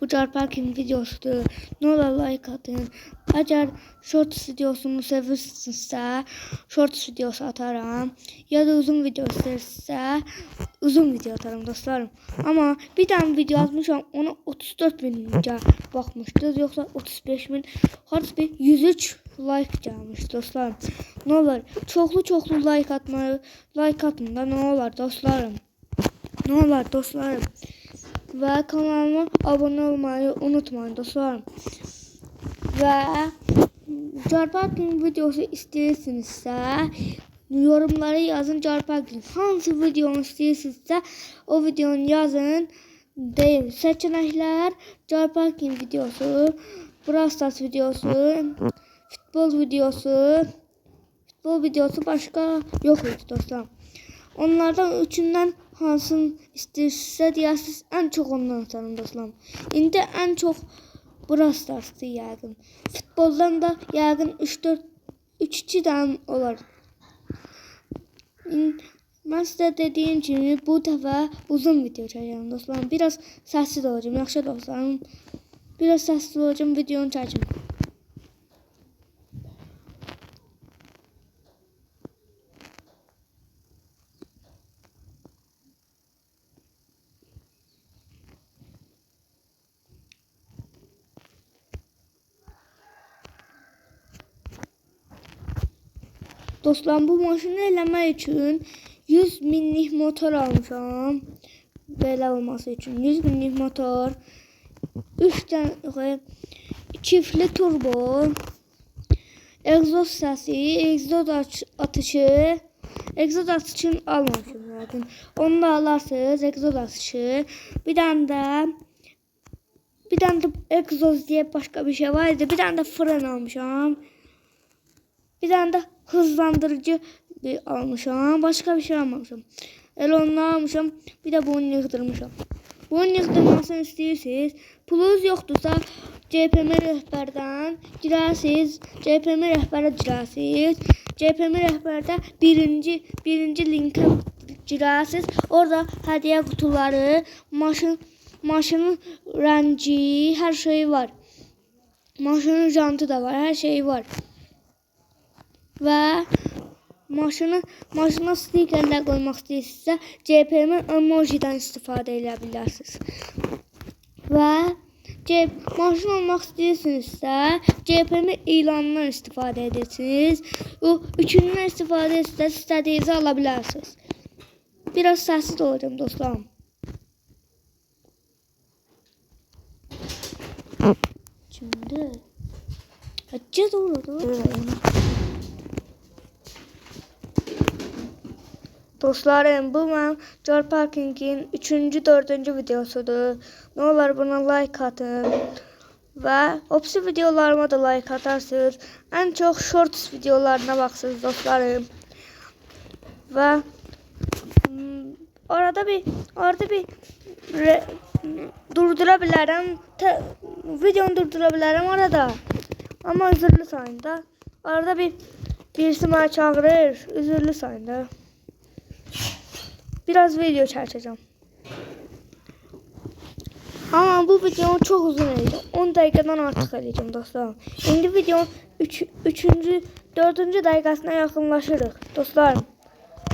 Bu car parking videosudur. Ne olur like atın. Eğer shorts videosunu sevirsinizsə, shorts videosu atarım. Ya da uzun video istersə, uzun video atarım dostlarım. Ama bir tane video atmışam, ona 34 binince bakmışdınız. Yoksa 35 bin, harca bir 103 like gelmiş dostlarım. Ne olur çoxlu like atmayı, like atın da ne olur dostlarım. Ne olur dostlarım. Ve kanalıma abone olmayı unutmayın dostlarım. Ve car parking videosu istəyirsinizsə, yorumlara yazın car parking. Hangi videonu istəyirsinizsə, o videonu yazın. Deyin seçenekler, car parking videosu, Brawl Stars videosu, futbol videosu başka yok idi dostlarım. Onlardan üçünden hansını istəyirsinizsə deyəsiniz, ən çox ondan atarım dostlarım. İndi ən çox Brawl Stars'dır yəqin. Futboldan da yəqin 3-2 dənə olar. Mən sizə dediyim kimi bu dəfə uzun video çəkəcəm dostlarım. Biraz səssiz olacağım, yaxşı dostlarım. Biraz səssiz olacağım, videonu çəkim. Dostlarım, bu maşını eləmək üçün 100 minlik motor almışam. Belə olması üçün 100 minlik motor, 3 dənə çiftli turbo, egzoz səsi, egzoz atışını almamışım zaten. Onu da alarsınız, egzoz atışı. Bir tane de egzoz diye başka bir şey var idi. Bir tane de fren almışam. Bir tane de hızlandırıcı almışam. Başka bir şey almamışam. Onu almışam. Bir de bunu yığdırmışam. Bunun yığdırmasını istəyirsiniz. Pulunuz yoxdursa CPM rəhbərdən girərsiniz. CPM rəhbərə girərsiniz. CPM rəhbərdə birinci linke girərsiniz. Orada hədiyyə qutuları, maşının rəngi, hər şey var. Maşının jantı da var, hər şey var. Və maşına stikerlər qoymaq istəyirsinizsə, CPM emojidən istifadə edə bilərsiniz. Və maşın olmaq istəyirsinizsə, CPM ilanından istifadə edirsiniz. O üçündən istifadə etsəz, istədiyinizi ala bilərsiniz. Biraz səssiz olacağım dostlarım. Şimdi həcə doğrudur. Dostlarım, bu mənim car parkingin 3-cü, 4-cü videosudur. Ne olur buna like atın. Və opsi videolarıma da like atarsınız. En çok shorts videolarına baxsınız dostlarım. Və orada bir durdura bilərəm. Videonu durdura bilərəm orada. Ama üzürlü sayında. Arada birisi mənə çağırır. Üzürlü sayında. Biraz video çəkəcəm. Ama bu videonu çok uzun edeceğim. 10 dakikadan artıq edeceğim dostlarım. İndi videonun 3-cü, 4-cü dəqiqəsinə yaxınlaşırıq dostlarım.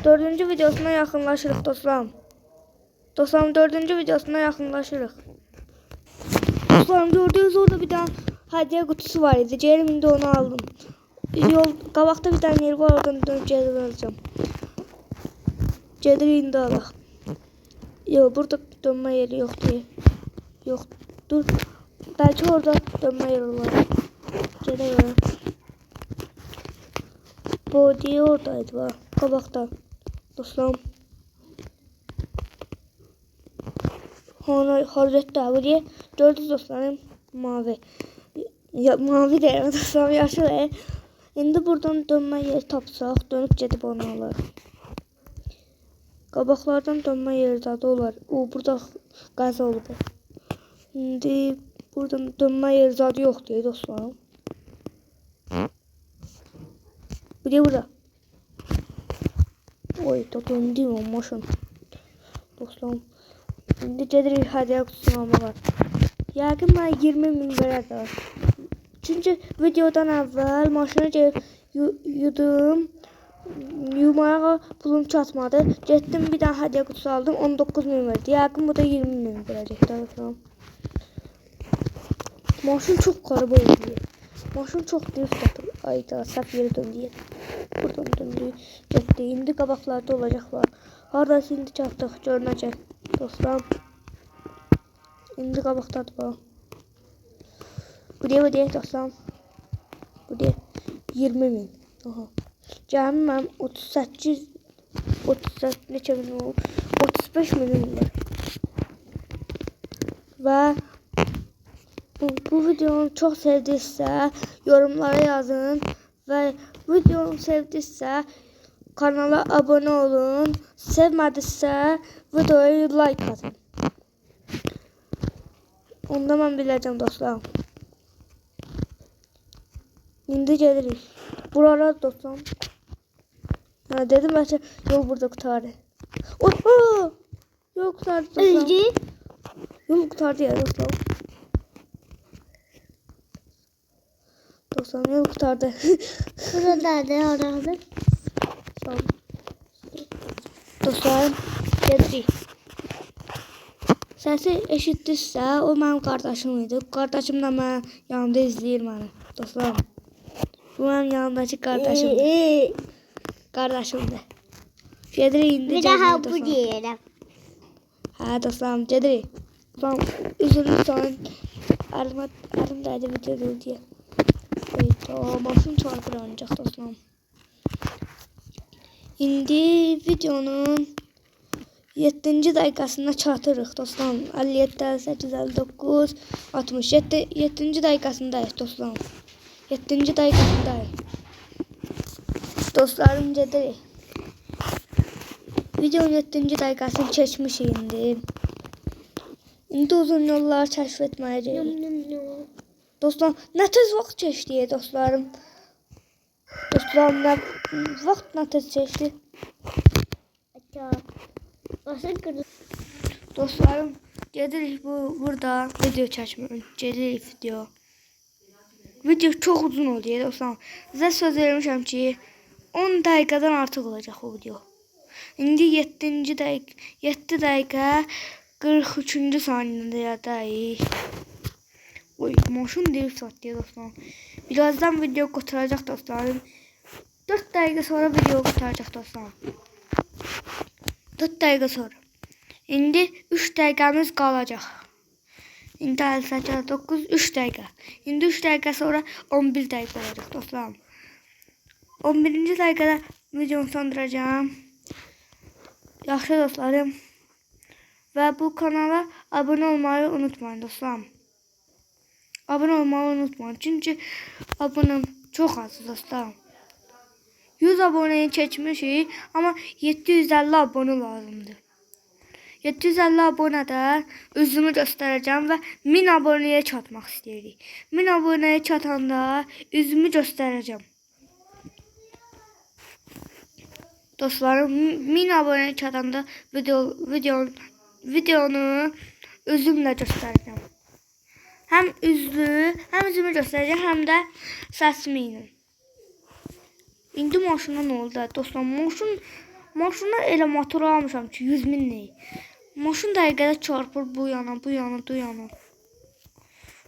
4-cü videosuna yaxınlaşırıq dostlarım. Dostlarım, 4-cü videosuna yaxınlaşırıq. Dostlarım, gördüğünüz orada bir tane hədiyyə qutusu var idi. Gəlin indi onu aldım. Qabaqda bir tane yer var, oradan dönüb gəlib alacağım. Gedir indi alaq. Yok, burada dönme yeri yok diye. Yok, dur. Belki orada dönme yeri var. Geliyor. Bu diye oradaydı var. Kabakta. Dostlarım. Ona hazrette bu diye. Gördünüz dostlarım. Mavi. Ya, mavi değil dostlarım, yaşlı. Şimdi buradan dönme yeri tapsaq, dönüp gedib onu alır. Qabaqlardan dönme yeri zaten olar. Burada qaza olub. İndi buradan dönme yeri zaten yoxdur dostlarım. Bir de burada. Oy, döndüm o maşın. Dostlarım. İndi gedirik hədiyyə qutusunu almağa. Yəqin mən 20 min verəcəm. Çünki videodan əvvəl maşına gəlib yudum. Yumağa pulum çatmadı. Getdim bir dənə hədiyyə qutusu aldım. 19 min verdi. Yəqin bu da 20 min verəcək. Maşın çox qəribə oldu. Maşın çox drift atır. Ayda səhv yerə döndü. Buradan döndü. Getdi. İndi qabaqlarda olacaqlar. Haradasa indi çatdıq. Görünəcək. Dostlar. İndi qabaqdadır bu. Bu deyək dostlar. Bu deyək 20 min. Aha. Cəmi mənim 38 neçə min olub? 35 minim var. Və bu videonu çox sevdinizsə yorumlara yazın və videonu sevdinizsə kanala abunə olun. Sevmədinizsə videoya like atın. Onda mən biləcəm dostlar. İndi gelirik. Buralar dostlar. Ha, dedim bəlkə yol burada qutardı. Oho! Yol qutardı dostlar. Yol qutardı ya dostlar. Dostlar yol qutardı. Buradadır, oradadır. Dostlar gedirik. Səsi eşitdinizsə o mənim qardaşım idi. Qardaşım da mənim yanımda izləyir məni. Dostlar. Bu mənim yanımdakı qardaşımdır. Qardaşımdır. Gedirik indi. Bir daha bu deyirəm. Hə dostlarım gedirik. Dostlarım üzrünü sorun. Əlimdədir video deyə. Maşın çarpır ancaq dostlarım. İndi videonun 7-ci dəqiqəsində çatırıq dostlarım. 57, 8, 59, 67, 7-ci dəqiqəsindəyik dostlarım. 7-ci dəqiqəsindəyik. Dostlarım gedirik. Videonun 7-ci dəqiqəsini keçmişik indi. İndi uzun yolları kəşf etməyə gedirik. Dostlarım, nə tez vaxt keçdi dostlarım. Dostlarım, nə tez keçdi. Dostlarım, gedirik burada video çəkmək. Gedirik video. Video çox uzun oldu dostlarım. Sizə söz vermişəm ki 10 dəqiqədən artıq olacaq o video. İndi 7 dəqiqə 43-cü saniyədəyik. Oy, maşın drift atdı dostlarım. Birazdan video qutaracaq dostlarım. 4 dəqiqə sonra video qutaracaq dostlarım. 4 dəqiqə sonra. İndi 3 dəqiqəmiz qalacaq. İndi 58, 9, 3 dəqiqə. İndi 3 dəqiqə sonra 11 dəqiqə olacaq dostlarım. 11-ci dəqiqədə videonu sonduracağım. Yaxşı dostlarım. Və bu kanala abunə olmayı unutmayın dostlarım. Abunə olmayı unutmayın. Çünki abunəm çox az dostlarım. 100 abonəyi keçmişik, amma 750 abunə lazımdır. 750 abonədə özümü göstərəcəm və 1000 abonəyə çatmaq istəyirik. 1000 abonəyə çatanda üzümü göstərəcəm. Dostlarım, 1000 abonəyə çatanda videonu özümlə göstərəcəm. Həm üzümü göstərəcəm, həm də səsimi ilə. İndi maşına nə oldu? Dostlarım, maşına elə motor almışam ki 100 min ney. Maşın dəqiqədə çarpır bu yana, bu yana.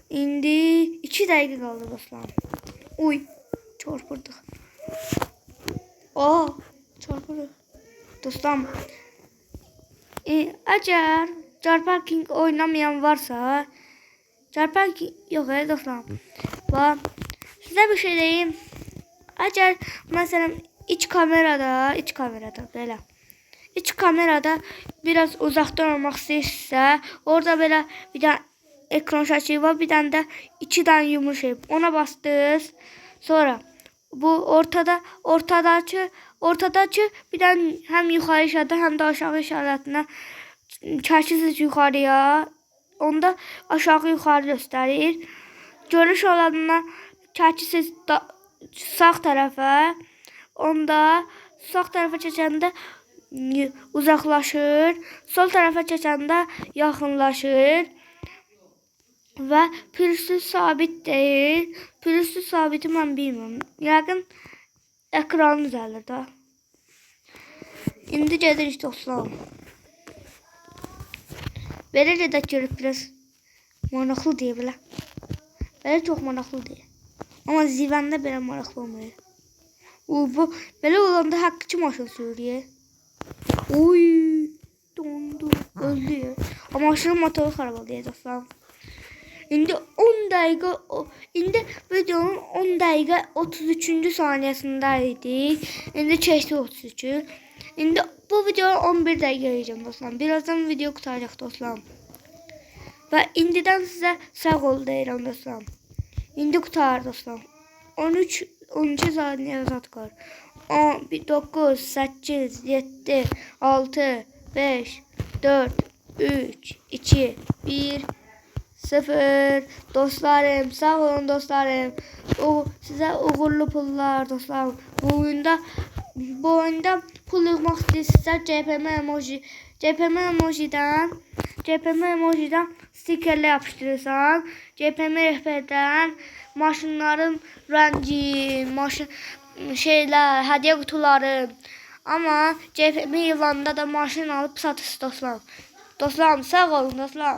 İndi 2 dəqiqə qaldı dostlarım. Oy, çarpırdıq. Çarpırıq. Dostlarım, əgər car parking oynamayan varsa, car parking yox dostlarım. Sizə bir şey deyim. Əgər məsələn iç kamerada belə. İç kamerada biraz uzaqdan olmaq istəyirsə, orada belə bir dənə ekran şəkili var, bir dənə də 2 dənə yumru ona bastınız. Sonra bu ortadakı bir dənə həm yuxarı işarədə, həm də aşağı işarətinə çəkirsiniz yuxarıya. Onda aşağı yuxarı göstərir. Görüş alanına çəkirsiniz sağ tərəfə. Onda sağ tərəfə keçəndə uzaqlaşır. Sol tərəfə keçəndə yaxınlaşır. və pürüzsüz sabit deyil. Pürüzsüz sabiti mən bilmirəm. Yəqin ekranın üzərində. İndi gedirik dostlar. Belə gedək görüb biraz maraqlı deyə belə. Belə çox maraqlı deyil. Amma zivəndə belə maraqlı olmuyor. Bu belə olanda haqqı maşın sürüyor. Uy, dondu, öldü. Amma maşının motoru xarab oldu dostlar. İndi 10 dəqiqə, indi videonun 10 dəqiqə 33-cü saniyəsindəydik. İndi keçdi 33-ü. İndi bu videoyu 11 dəqiqə yiyəcəm dostlar. Birazdan video qutaracaq dostlar. Və indidən sizə sağ ol deyirəm dostlar. İndi qutar dostlar. 12 saniyə zat qar. 10, 9, 8, 7, 6, 5, 4, 3, 2, 1, 0. Dostlarım, sağ olun dostlarım. Sizə uğurlu pullar dostlar. Bu oyunda pul yığmaq istəyirsinizsə GPM emojidən stikerlər yapışdırırsan. GPM rəhbərdən maşınların rəngi, şeylər, hədiyyə qutuları. Amma GPM yılanda da maşın alıp satırsın dostlar. Dostlarım, sağ olun dostlar.